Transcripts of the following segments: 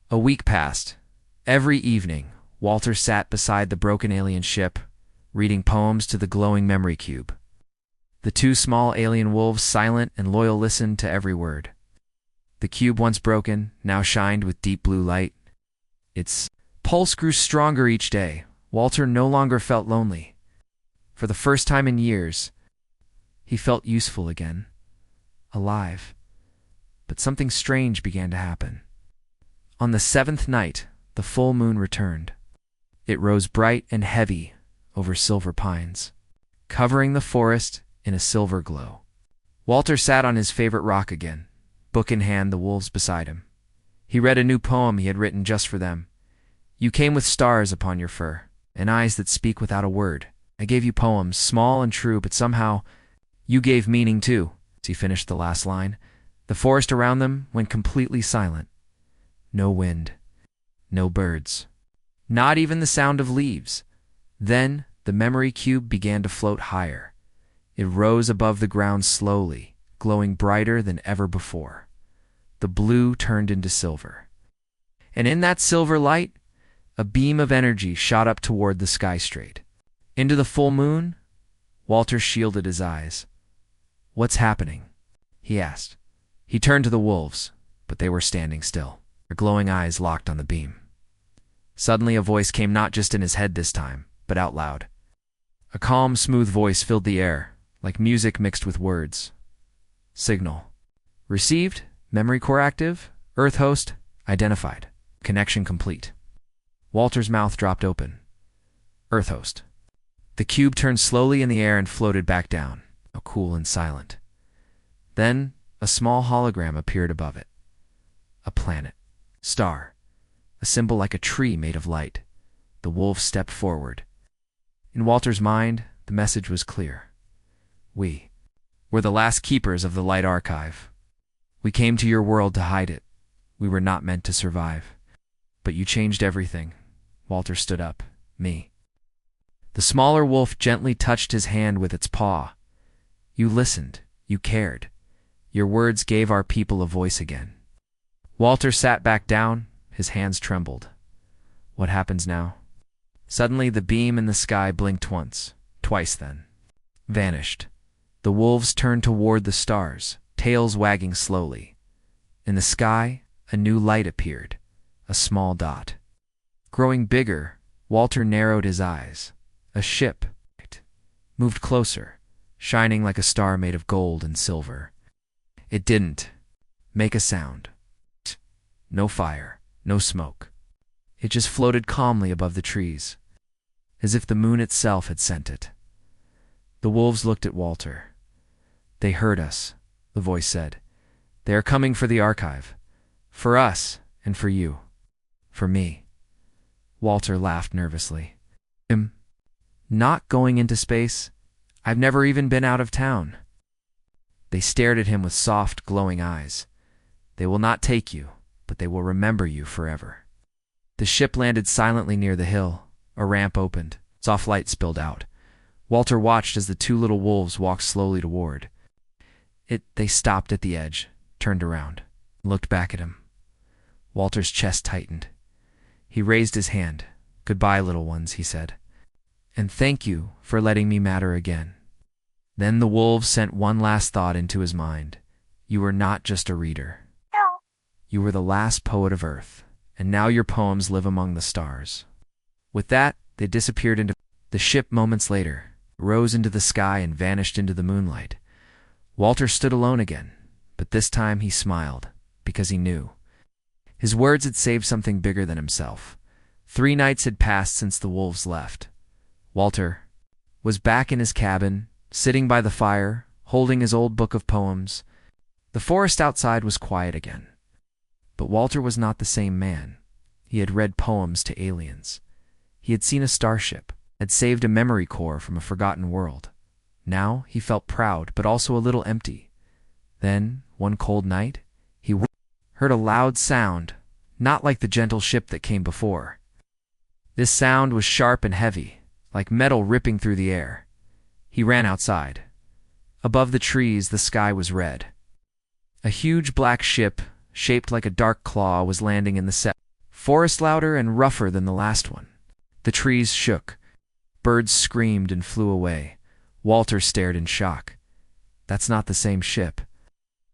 A week passed. Every evening, Walter sat beside the broken alien ship, reading poems to the glowing memory cube. The two small alien wolves, silent and loyal, listened to every word. The cube, once broken, now shined with deep blue light. Its pulse grew stronger each day. Walter no longer felt lonely. For the first time in years, he felt useful again, alive. But something strange began to happen. On the seventh night, the full moon returned. It rose bright and heavy over silver pines, covering the forest in a silver glow. Walter sat on his favorite rock again, book in hand, the wolves beside him. He read a new poem he had written just for them. You came with stars upon your fur, and eyes that speak without a word. I gave you poems, small and true, but somehow you gave meaning too. As he finished the last line, the forest around them went completely silent. No wind, no birds, not even the sound of leaves. Then the memory cube began to float higher. It rose above the ground slowly, glowing brighter than ever before. The blue turned into silver. And in that silver light, a beam of energy shot up toward the sky straight. Into the full moon, Walter shielded his eyes. What's happening? He asked. He turned to the wolves, but they were standing still, their glowing eyes locked on the beam. Suddenly a voice came, not just in his head this time, but out loud. A calm, smooth voice filled the air, like music mixed with words. Signal. Received. Memory core active. Earth host identified. Connection complete. Walter's mouth dropped open. Earth host. The cube turned slowly in the air and floated back down, cool and silent. Then a small hologram appeared above it. A planet. Star. A symbol like a tree made of light. The wolves stepped forward. In Walter's mind, the message was clear. We were the last keepers of the light archive. We came to your world to hide it. We were not meant to survive. But you changed everything. Walter stood up. Me. The smaller wolf gently touched his hand with its paw. You listened. You cared. Your words gave our people a voice again. Walter sat back down. His hands trembled. What happens now? Suddenly the beam in the sky blinked once, twice then. Vanished. The wolves turned toward the stars, tails wagging slowly. In the sky, a new light appeared, a small dot. Growing bigger, Walter narrowed his eyes. A ship. It moved closer, shining like a star made of gold and silver. It didn't make a sound. No fire, no smoke. It just floated calmly above the trees, as if the moon itself had sent it. The wolves looked at Walter. They heard us, the voice said. They are coming for the archive. For us and for you. For me. Walter laughed nervously. Not going into space? I've never even been out of town. They stared at him with soft, glowing eyes. They will not take you, but they will remember you forever. The ship landed silently near the hill. A ramp opened. Soft light spilled out. Walter watched as the two little wolves walked slowly toward it. They stopped at the edge, turned around, looked back at him. Walter's chest tightened. He raised his hand. Goodbye, little ones, he said. And thank you for letting me matter again. Then the wolves sent one last thought into his mind. You were not just a reader. You were the last poet of Earth, and now your poems live among the stars. With that, they disappeared into the ship. Moments later, rose into the sky and vanished into the moonlight. Walter stood alone again, but this time he smiled, because he knew. His words had saved something bigger than himself. 3 nights had passed since the wolves left. Walter was back in his cabin, sitting by the fire, holding his old book of poems. The forest outside was quiet again. But Walter was not the same man. He had read poems to aliens. He had seen a starship, had saved a memory core from a forgotten world. Now he felt proud, but also a little empty. Then, one cold night, he heard a loud sound, not like the gentle ship that came before. This sound was sharp and heavy, like metal ripping through the air. He ran outside. Above the trees, the sky was red. A huge black ship, shaped like a dark claw, was landing in the forest louder and rougher than the last one. The trees shook. Birds screamed and flew away. Walter stared in shock. That's not the same ship.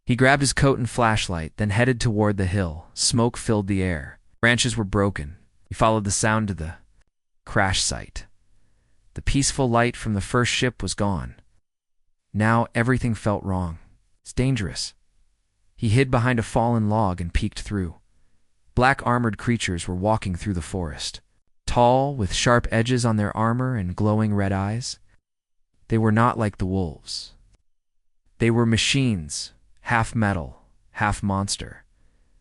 He grabbed his coat and flashlight, then headed toward the hill. Smoke filled the air. Branches were broken. He followed the sound to the crash site. The peaceful light from the first ship was gone. Now everything felt wrong. It's dangerous. He hid behind a fallen log and peeked through. Black armored creatures were walking through the forest. Tall, with sharp edges on their armor and glowing red eyes. They were not like the wolves. They were machines, half metal, half monster.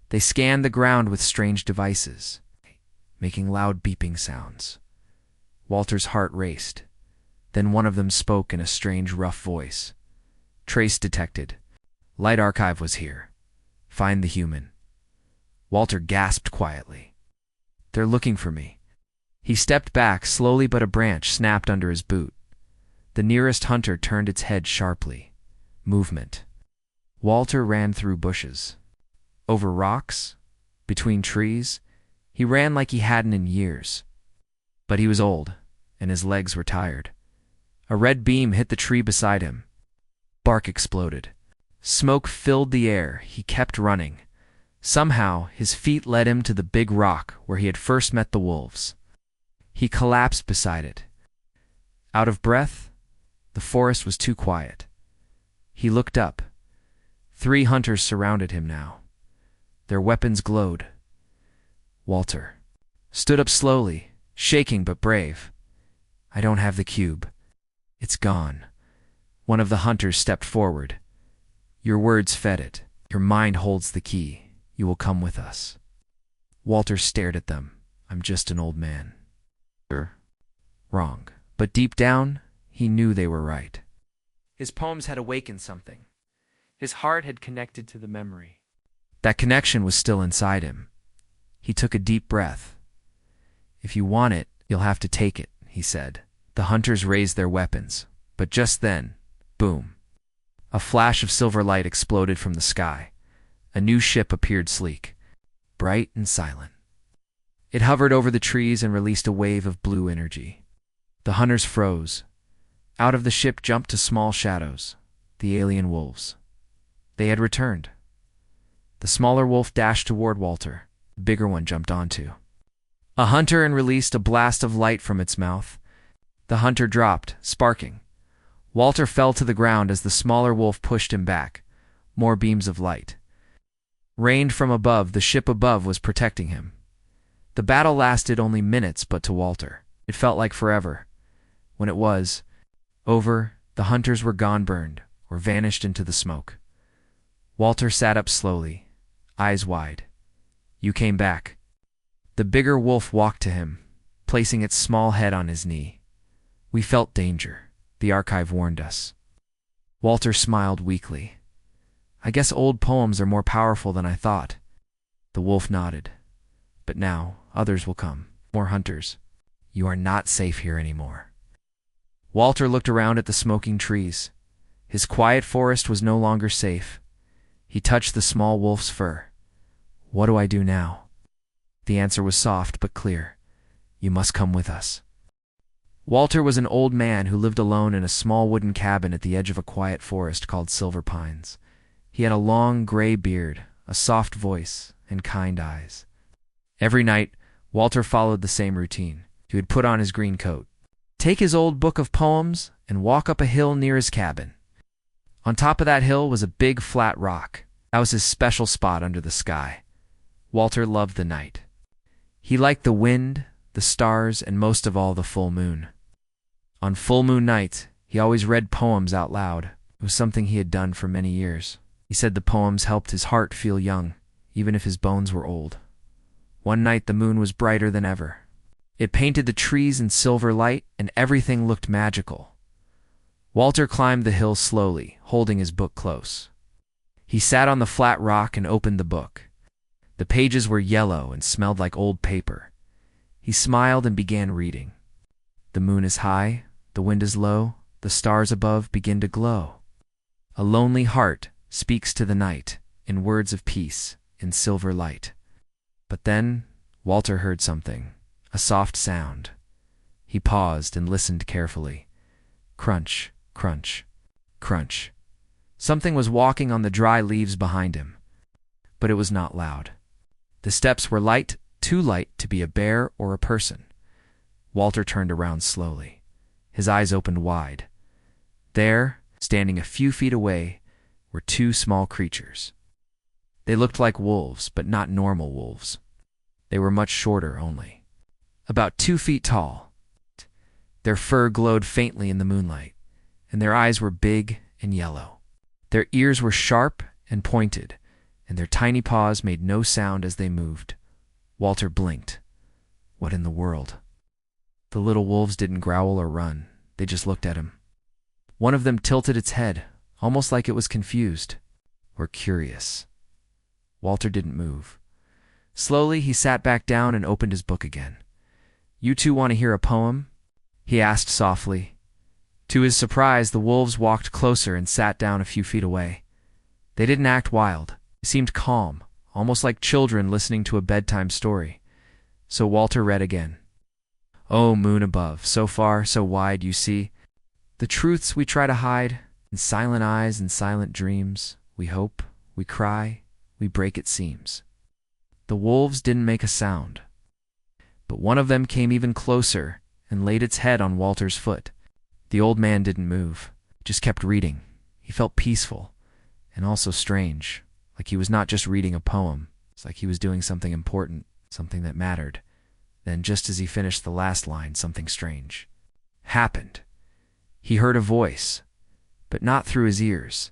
They scanned the ground with strange devices, making loud beeping sounds. Walter's heart raced. Then one of them spoke in a strange, rough voice. Trace detected. Light archive was here. Find the human. Walter gasped quietly. They're looking for me. He stepped back slowly, but a branch snapped under his boot. The nearest hunter turned its head sharply. Movement. Walter ran through bushes. Over rocks. Between trees. He ran like he hadn't in years. But he was old, and his legs were tired. A red beam hit the tree beside him. Bark exploded. Smoke filled the air. He kept running. Somehow, his feet led him to the big rock where he had first met the wolves. He collapsed beside it. Out of breath, the forest was too quiet. He looked up. 3 hunters surrounded him now. Their weapons glowed. Walter stood up slowly, shaking but brave. I don't have the cube. It's gone. One of the hunters stepped forward. Your words fed it. Your mind holds the key. You will come with us. Walter stared at them. I'm just an old man. Wrong. But deep down, he knew they were right. His poems had awakened something. His heart had connected to the memory. That connection was still inside him. He took a deep breath. If you want it, you'll have to take it, he said. The hunters raised their weapons. But just then, boom. A flash of silver light exploded from the sky. A new ship appeared sleek, bright and silent. It hovered over the trees and released a wave of blue energy. The hunters froze. Out of the ship jumped 2 small shadows, the alien wolves. They had returned. The smaller wolf dashed toward Walter. The bigger one jumped onto a hunter and released a blast of light from its mouth. The hunter dropped, sparking. Walter fell to the ground as the smaller wolf pushed him back. More beams of light rained from above. The ship above was protecting him. The battle lasted only minutes, but to Walter, it felt like forever. When it was over, the hunters were gone, burned, or vanished into the smoke. Walter sat up slowly, eyes wide. You came back. The bigger wolf walked to him, placing its small head on his knee. We felt danger. The archive warned us. Walter smiled weakly. I guess old poems are more powerful than I thought. The wolf nodded. But now, others will come. More hunters. You are not safe here anymore. Walter looked around at the smoking trees. His quiet forest was no longer safe. He touched the small wolf's fur. What do I do now? The answer was soft but clear. You must come with us. Walter was an old man who lived alone in a small wooden cabin at the edge of a quiet forest called Silver Pines. He had a long gray beard, a soft voice, and kind eyes. Every night, Walter followed the same routine. He would put on his green coat, take his old book of poems, and walk up a hill near his cabin. On top of that hill was a big flat rock. That was his special spot under the sky. Walter loved the night. He liked the wind, the stars, and most of all the full moon. On full moon nights, he always read poems out loud. It was something he had done for many years. He said the poems helped his heart feel young, even if his bones were old. One night the moon was brighter than ever. It painted the trees in silver light, and everything looked magical. Walter climbed the hill slowly, holding his book close. He sat on the flat rock and opened the book. The pages were yellow and smelled like old paper. He smiled and began reading. The moon is high, the wind is low, the stars above begin to glow. A lonely heart speaks to the night in words of peace, in silver light. But then, Walter heard something, a soft sound. He paused and listened carefully. Crunch, crunch, crunch. Something was walking on the dry leaves behind him, but it was not loud. The steps were light, too light to be a bear or a person. Walter turned around slowly. His eyes opened wide. There, standing a few feet away, were two small creatures. They looked like wolves, but not normal wolves. They were much shorter only, about 2 feet tall. Their fur glowed faintly in the moonlight, and their eyes were big and yellow. Their ears were sharp and pointed, and their tiny paws made no sound as they moved. Walter blinked. What in the world? The little wolves didn't growl or run. They just looked at him. One of them tilted its head, almost like it was confused or curious. Walter didn't move. Slowly, he sat back down and opened his book again. "You two want to hear a poem?" he asked softly. To his surprise, the wolves walked closer and sat down a few feet away. They didn't act wild. They seemed calm, almost like children listening to a bedtime story. So Walter read again. "Oh, moon above, so far, so wide, you see the truths we try to hide, in silent eyes and silent dreams. We hope, we cry, we break it seems." The wolves didn't make a sound, but one of them came even closer and laid its head on Walter's foot. The old man didn't move, just kept reading. He felt peaceful and also strange, like he was not just reading a poem. It's like he was doing something important, something that mattered. Then, just as he finished the last line, something strange happened. He heard a voice, but not through his ears.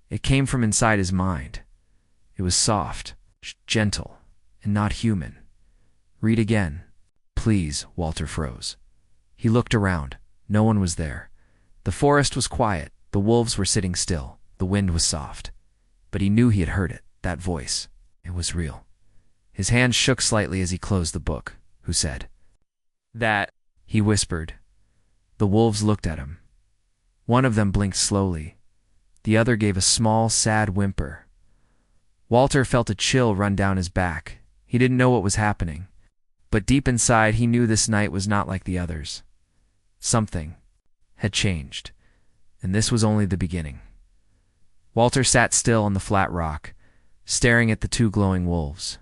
It came from inside his mind. It was soft, gentle, and not human. "Read again, please." Walter froze. He looked around. No one was there. The forest was quiet. The wolves were sitting still. The wind was soft. But he knew he had heard it, that voice. It was real. His hand shook slightly as he closed the book. "Who said that?" he whispered. The wolves looked at him. One of them blinked slowly. The other gave a small, sad whimper. Walter felt a chill run down his back. He didn't know what was happening, but deep inside he knew this night was not like the others. Something had changed, and this was only the beginning. Walter sat still on the flat rock, staring at the two glowing wolves.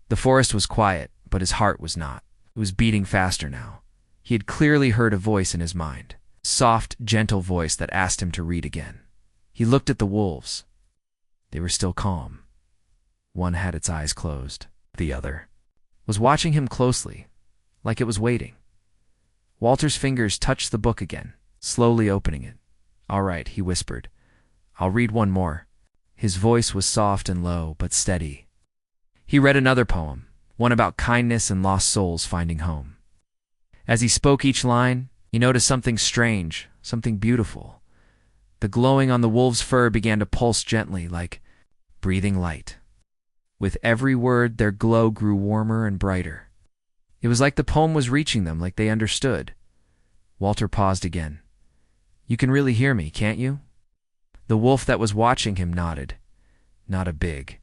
The forest was quiet, but his heart was not. It was beating faster now. He had clearly heard a voice in his mind, a soft, gentle voice that asked him to read again. He looked at the wolves. They were still calm. One had its eyes closed. The other was watching him closely, like it was waiting. Walter's fingers touched the book again, slowly opening it. "All right," he whispered. "I'll read one more." His voice was soft and low, but steady. He read another poem, one about kindness and lost souls finding home. As he spoke each line, he noticed something strange, something beautiful. The glowing on the wolf's fur began to pulse gently, like breathing light. With every word, their glow grew warmer and brighter. It was like the poem was reaching them, like they understood. Walter paused again. "You can really hear me, can't you?" The wolf that was watching him nodded. Not a big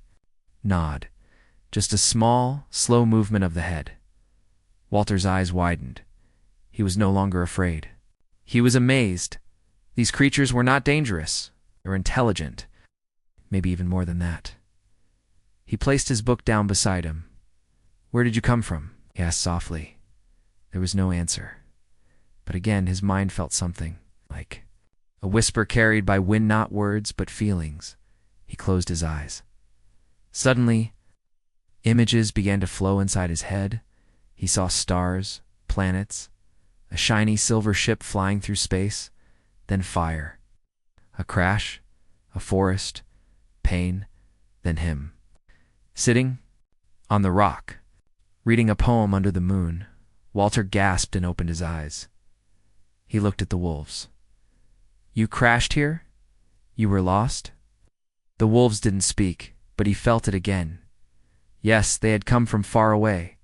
nod, just a small, slow movement of the head. Walter's eyes widened. He was no longer afraid. He was amazed. These creatures were not dangerous. They were intelligent. Maybe even more than that. He placed his book down beside him. "Where did you come from?" he asked softly. There was no answer. But again, his mind felt something, like a whisper carried by wind, not words, but feelings. He closed his eyes. Suddenly, images began to flow inside his head. He saw stars, planets, a shiny silver ship flying through space, then fire. A crash, a forest, pain, then him. Sitting on the rock, reading a poem under the moon, Walter gasped and opened his eyes. He looked at the wolves. "You crashed here? You were lost?" The wolves didn't speak, but he felt it again. Yes, they had come from far away,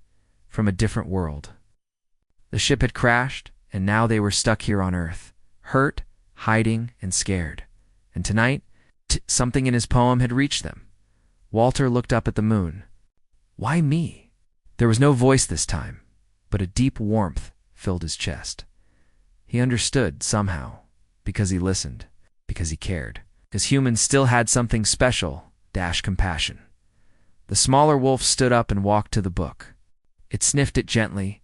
from a different world. The ship had crashed, and now they were stuck here on Earth, hurt, hiding, and scared. And tonight, something in his poem had reached them. Walter looked up at the moon. Why me? There was no voice this time, but a deep warmth filled his chest. He understood, somehow, because he listened, because he cared. Because humans still had something special, compassion. The smaller wolf stood up and walked to the book. It sniffed it gently,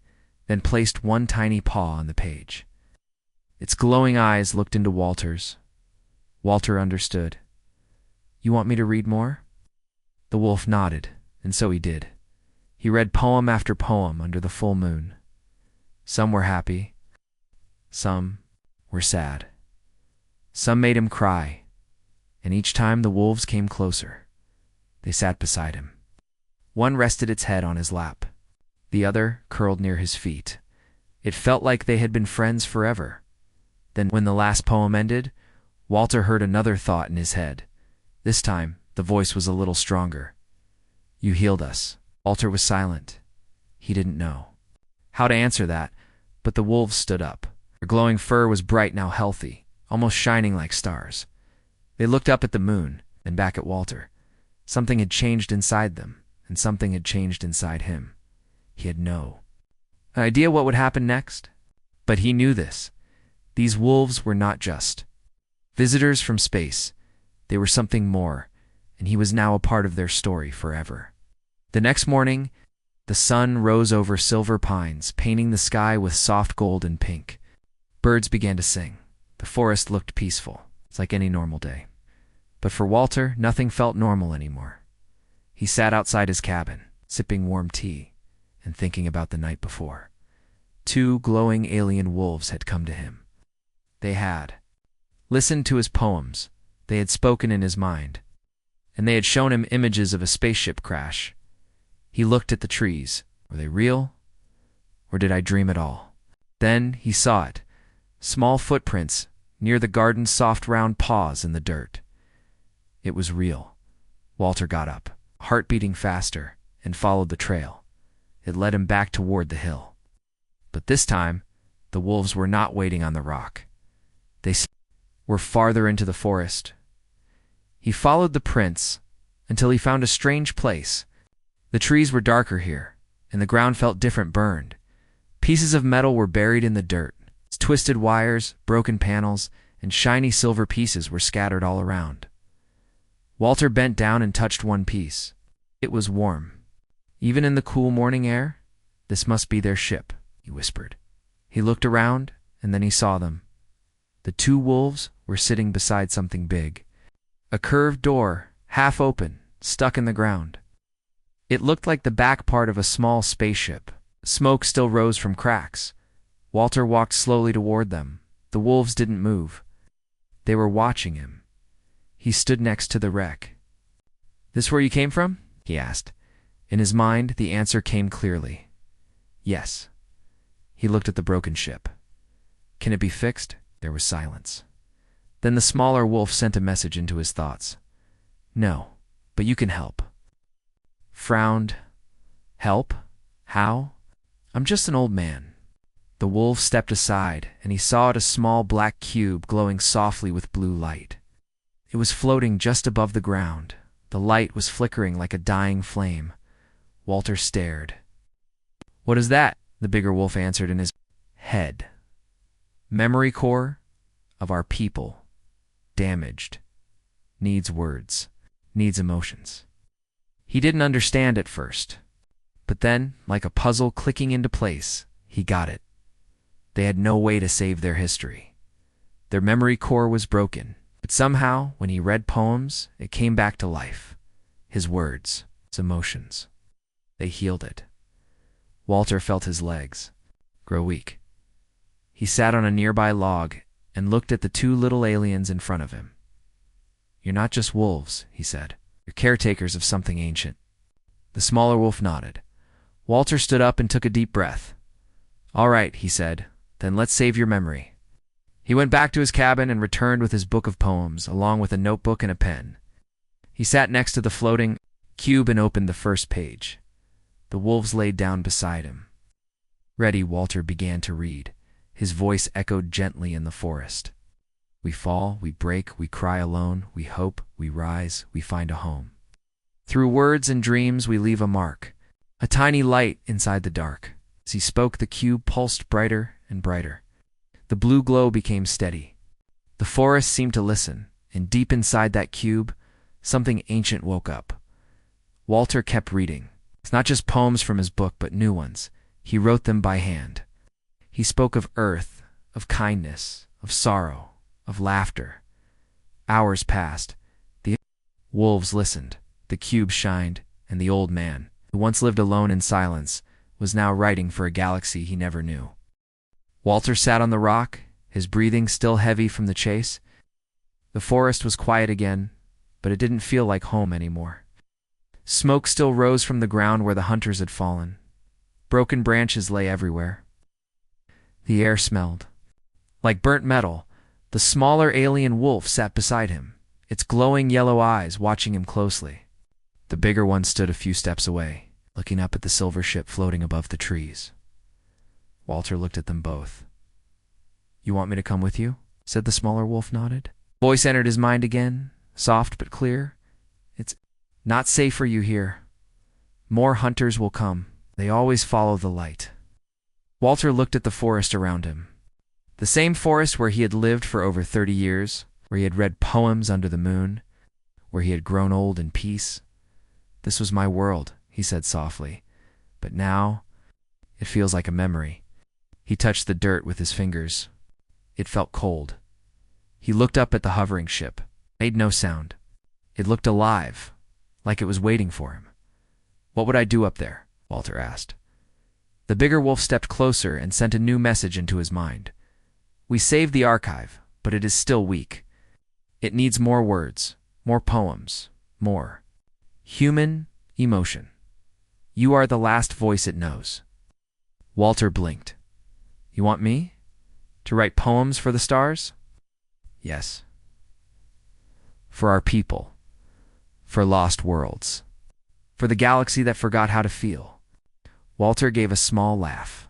then placed one tiny paw on the page. Its glowing eyes looked into Walter's. Walter understood. "You want me to read more?" The wolf nodded, and so he did. He read poem after poem under the full moon. Some were happy. Some were sad. Some made him cry, and each time the wolves came closer. They sat beside him. One rested its head on his lap. The other curled near his feet. It felt like they had been friends forever. Then, when the last poem ended, Walter heard another thought in his head. This time, the voice was a little stronger. "You healed us." Walter was silent. He didn't know how to answer that, but the wolves stood up. Their glowing fur was bright, now healthy, almost shining like stars. They looked up at the moon, then back at Walter. Something had changed inside them, and something had changed inside him. He had no idea what would happen next, but he knew this. These wolves were not just visitors from space. They were something more, and he was now a part of their story forever. The next morning, the sun rose over silver pines, painting the sky with soft gold and pink. Birds began to sing. The forest looked peaceful. It's like any normal day. But for Walter, nothing felt normal anymore. He sat outside his cabin, sipping warm tea, and thinking about the night before. 2 glowing alien wolves had come to him. They had listened to his poems. They had spoken in his mind, and they had shown him images of a spaceship crash. He looked at the trees. Were they real? Or did I dream it all? Then he saw it. Small footprints near the garden's soft round paws in the dirt. It was real. Walter got up, heart beating faster, and followed the trail. It led him back toward the hill. But this time, the wolves were not waiting on the rock. They were farther into the forest. He followed the prints until he found a strange place. The trees were darker here, and the ground felt different, burned. Pieces of metal were buried in the dirt. Twisted wires, broken panels, and shiny silver pieces were scattered all around. Walter bent down and touched one piece. It was warm. Even in the cool morning air, "This must be their ship," he whispered. He looked around, and then he saw them. The 2 wolves were sitting beside something big. A curved door, half open, stuck in the ground. It looked like the back part of a small spaceship. Smoke still rose from cracks. Walter walked slowly toward them. The wolves didn't move. They were watching him. He stood next to the wreck. "This where you came from?" he asked. In his mind, the answer came clearly. Yes. He looked at the broken ship. "Can it be fixed?" There was silence. Then the smaller wolf sent a message into his thoughts. "No, but you can help." Frowned. "Help? How? I'm just an old man." The wolf stepped aside, and he saw a small black cube glowing softly with blue light. It was floating just above the ground. The light was flickering like a dying flame. Walter stared. "What is that?" the bigger wolf answered in his head. "Memory core of our people. Damaged. Needs words. Needs emotions." He didn't understand at first. But then, like a puzzle clicking into place, he got it. They had no way to save their history. Their memory core was broken, but somehow, when he read poems, it came back to life. His words, his emotions. They healed it. Walter felt his legs grow weak. He sat on a nearby log and looked at the 2 little aliens in front of him. "You're not just wolves," he said. "You're caretakers of something ancient." The smaller wolf nodded. Walter stood up and took a deep breath. "All right," he said. "Then let's save your memory." He went back to his cabin and returned with his book of poems, along with a notebook and a pen. He sat next to the floating cube and opened the first page. The wolves laid down beside him. Ready, Walter began to read. His voice echoed gently in the forest. "We fall, we break, we cry alone, we hope, we rise, we find a home. Through words and dreams we leave a mark. A tiny light inside the dark. As he spoke, the cube pulsed brighter and brighter. The blue glow became steady. The forest seemed to listen, and deep inside that cube, something ancient woke up. Walter kept reading. It's not just poems from his book, but new ones. He wrote them by hand. He spoke of earth, of kindness, of sorrow, of laughter. Hours passed. The wolves listened. The cube shined, and the old man, who once lived alone in silence, was now writing for a galaxy he never knew. Walter sat on the rock, his breathing still heavy from the chase. The forest was quiet again, but it didn't feel like home anymore. Smoke still rose from the ground where the hunters had fallen. Broken branches lay everywhere. The air smelled. Like burnt metal, the smaller alien wolf sat beside him, its glowing yellow eyes watching him closely. The bigger one stood a few steps away, looking up at the silver ship floating above the trees. Walter looked at them both. "You want me to come with you?" said the smaller wolf. Nodded. Voice entered his mind again, soft but clear. "It's not safe for you here. More hunters will come. They always follow the light." Walter looked at the forest around him. The same forest where he had lived for over 30 years, where he had read poems under the moon, where he had grown old in peace. "This was my world," he said softly, "but now it feels like a memory." He touched the dirt with his fingers. It felt cold. He looked up at the hovering ship. It made no sound. It looked alive, like it was waiting for him. "What would I do up there?" Walter asked. The bigger wolf stepped closer and sent a new message into his mind. "We saved the archive, but it is still weak. It needs more words, more poems, more human emotion. You are the last voice it knows." Walter blinked. "You want me? To write poems for the stars?" "Yes. For our people. For lost worlds. For the galaxy that forgot how to feel." Walter gave a small laugh.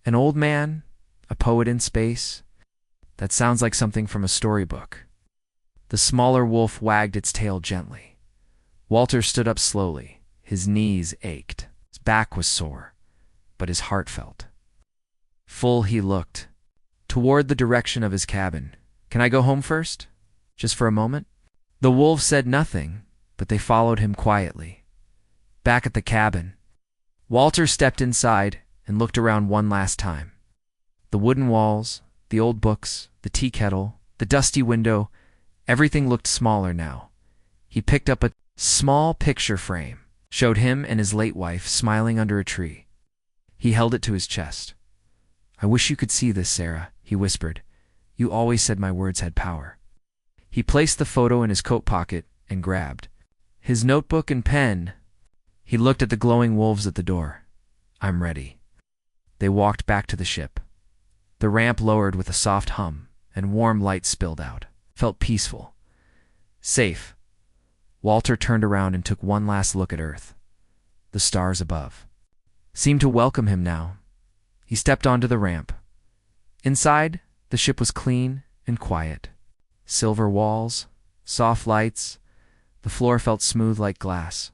"An old man? A poet in space? That sounds like something from a storybook." The smaller wolf wagged its tail gently. Walter stood up slowly. His knees ached. His back was sore, but his heart felt full. He looked toward the direction of his cabin. "Can I go home first? Just for a moment?" The wolves said nothing, but they followed him quietly. Back at the cabin, Walter stepped inside and looked around one last time. The wooden walls, the old books, the tea kettle, the dusty window, everything looked smaller now. He picked up a small picture frame, showed him and his late wife smiling under a tree. He held it to his chest. "I wish you could see this, Sarah," he whispered. "You always said my words had power." He placed the photo in his coat pocket and grabbed his notebook and pen. He looked at the glowing wolves at the door. "I'm ready." They walked back to the ship. The ramp lowered with a soft hum, and warm light spilled out. Felt peaceful. Safe. Walter turned around and took one last look at Earth. The stars above seemed to welcome him now. He stepped onto the ramp. Inside, the ship was clean and quiet. Silver walls, soft lights, the floor felt smooth like glass.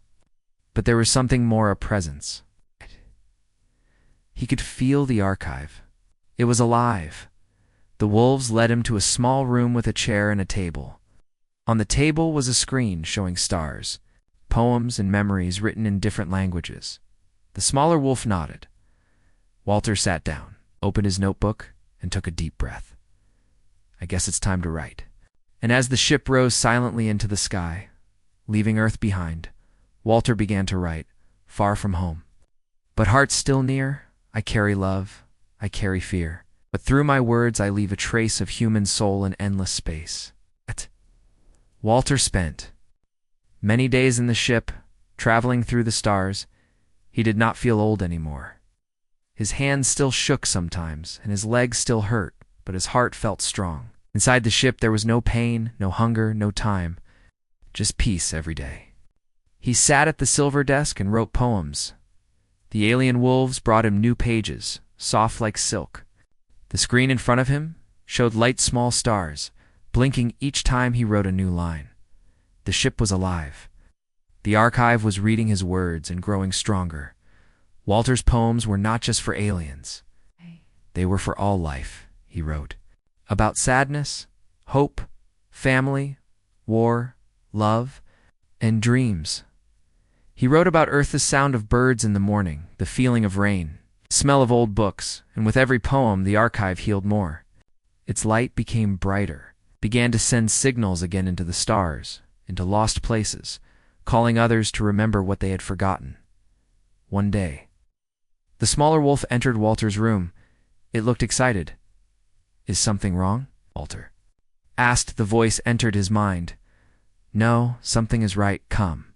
But there was something more, a presence. He could feel the archive. It was alive. The wolves led him to a small room with a chair and a table. On the table was a screen showing stars, poems and memories written in different languages. The smaller wolf nodded. Walter sat down, opened his notebook, and took a deep breath. "I guess it's time to write." And as the ship rose silently into the sky, leaving Earth behind, Walter began to write, "Far from home. But heart still near, I carry love, I carry fear. But through my words I leave a trace of human soul in endless space." Walter spent many days in the ship, traveling through the stars. He did not feel old anymore. His hands still shook sometimes, and his legs still hurt, but his heart felt strong. Inside the ship there was no pain, no hunger, no time, just peace every day. He sat at the silver desk and wrote poems. The alien wolves brought him new pages, soft like silk. The screen in front of him showed light small stars, blinking each time he wrote a new line. The ship was alive. The archive was reading his words and growing stronger. Walter's poems were not just for aliens. They were for all life, he wrote. About sadness, hope, family, war, love, and dreams. He wrote about Earth, the sound of birds in the morning, the feeling of rain, smell of old books, and with every poem the archive healed more. Its light became brighter, began to send signals again into the stars, into lost places, calling others to remember what they had forgotten. One day, the smaller wolf entered Walter's room. It looked excited. "Is something wrong?" Walter asked. The voice entered his mind. "No, something is right. Come."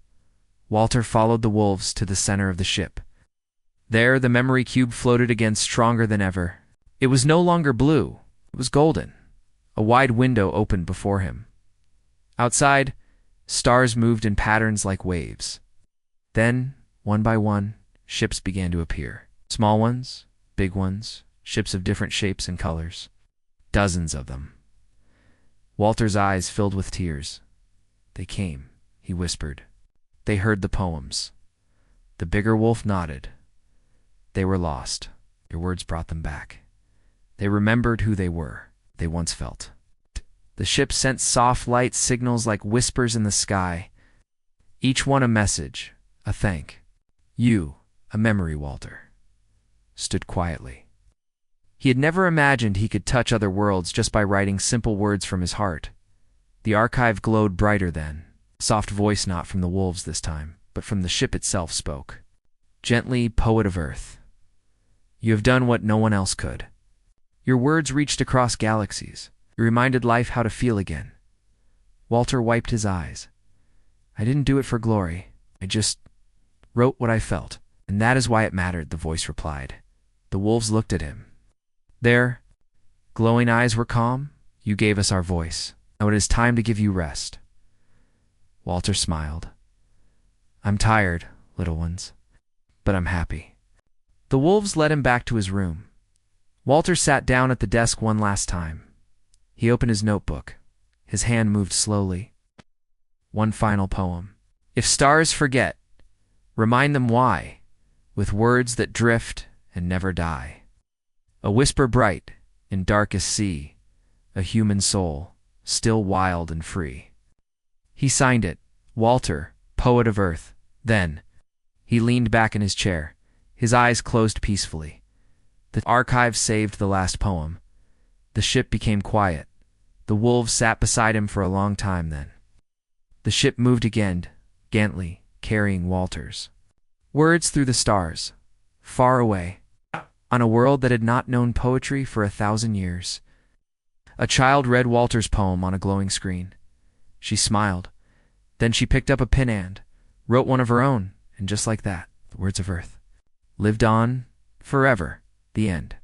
Walter followed the wolves to the center of the ship. There, the memory cube floated again, stronger than ever. It was no longer blue. It was golden. A wide window opened before him. Outside, stars moved in patterns like waves. Then, one by one, ships began to appear. Small ones, big ones, ships of different shapes and colors. Dozens of them. Walter's eyes filled with tears. "They came," he whispered. "They heard the poems." The bigger wolf nodded. "They were lost. Your words brought them back. They remembered who they were, they once felt." The ship sent soft light signals like whispers in the sky, each one a message, a thank. You, a memory, Walter, stood quietly. He had never imagined he could touch other worlds just by writing simple words from his heart. The archive glowed brighter then. A soft voice, not from the wolves this time, but from the ship itself, spoke. "Gently, poet of Earth, you have done what no one else could. Your words reached across galaxies. You reminded life how to feel again." Walter wiped his eyes. "I didn't do it for glory. I just wrote what I felt. And that is why it mattered," the voice replied. The wolves looked at him. Their glowing eyes were calm. "You gave us our voice. Now it is time to give you rest." Walter smiled. "I'm tired, little ones, but I'm happy." The wolves led him back to his room. Walter sat down at the desk one last time. He opened his notebook. His hand moved slowly. One final poem. "If stars forget, remind them why, with words that drift and never die. A whisper bright in darkest sea, a human soul, still wild and free." He signed it, Walter, poet of Earth. Then, he leaned back in his chair, his eyes closed peacefully. The archive saved the last poem. The ship became quiet. The wolves sat beside him for a long time then. The ship moved again, gently, carrying Walter's words through the stars, far away, on a world that had not known poetry for 1,000 years. A child read Walter's poem on a glowing screen. She smiled. Then she picked up a pen and wrote one of her own, and just like that, the words of Earth lived on forever. The end.